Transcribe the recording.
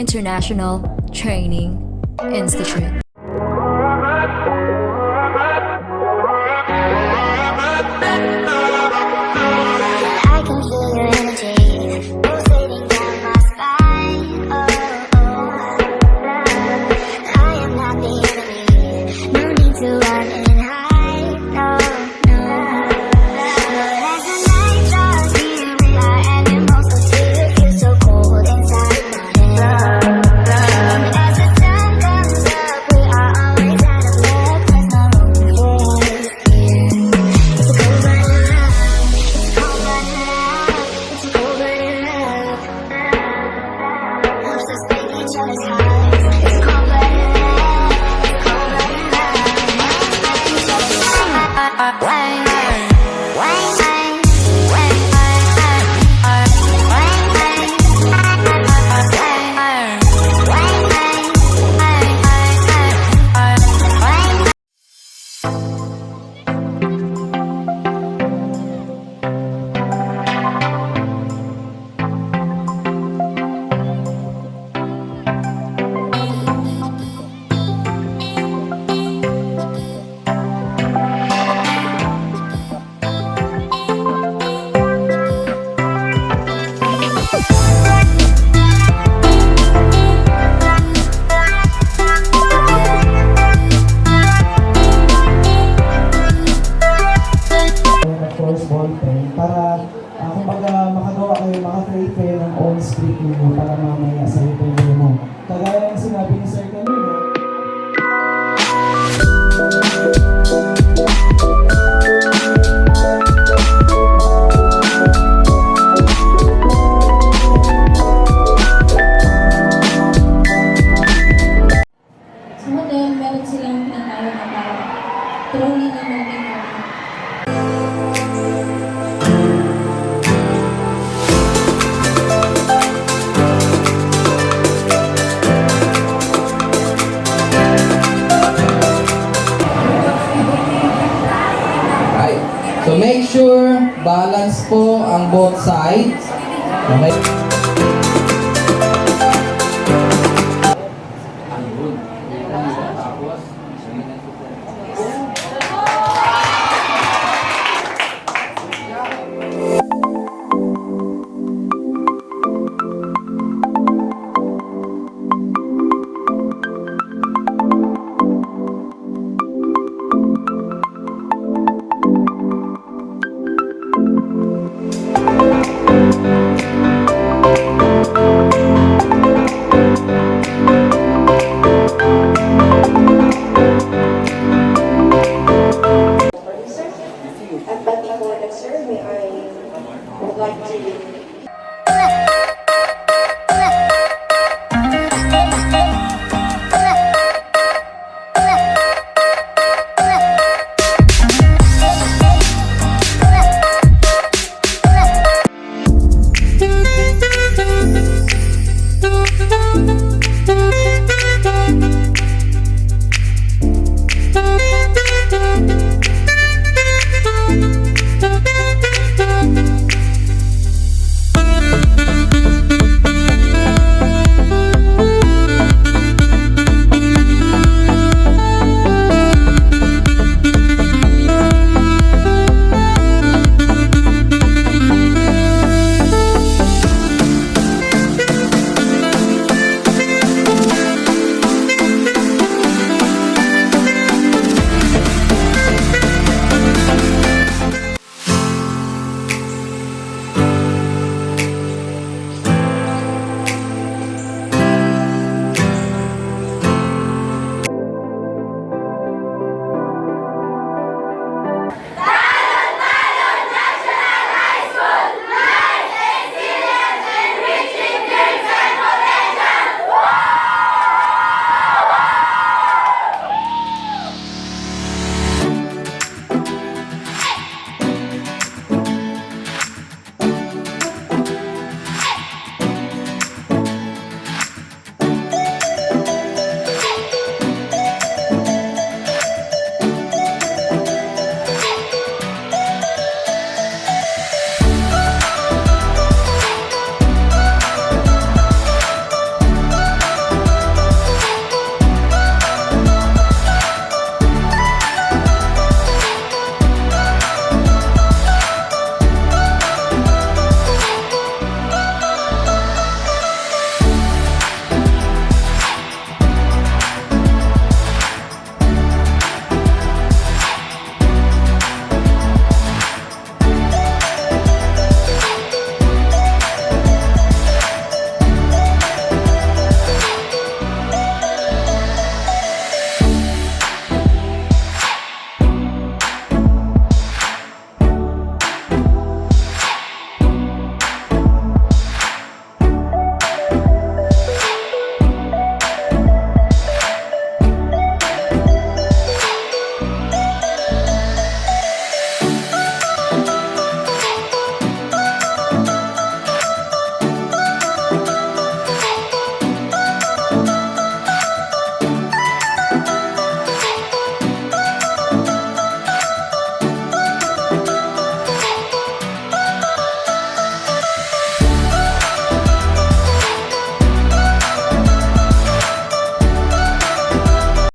International Training Institute. I can feel your energy pulsating down my spine. Oh, I am not the enemy. No need to run and hide. No, no. But as the night draws near, we are animals of fear. Feel so cold inside my head. And as the sun comes up, we are always out of luck. There's no room for fear. It's a cold running love. It's a cold running love. It's a cold running love. Helps us break each other's hearts. It's a cold running love. It's a cold running love. Helps us break each other's hearts. Para kumbaga makagawa kayo, maka-create kayo ng own script niyo para mamaya sa interview mo. Kagaya ng sinabi ni Sir kanina, sa hotel, meron silang tinatawag na parang trolley na moving room. So make sure balance po ang both sides. Okay.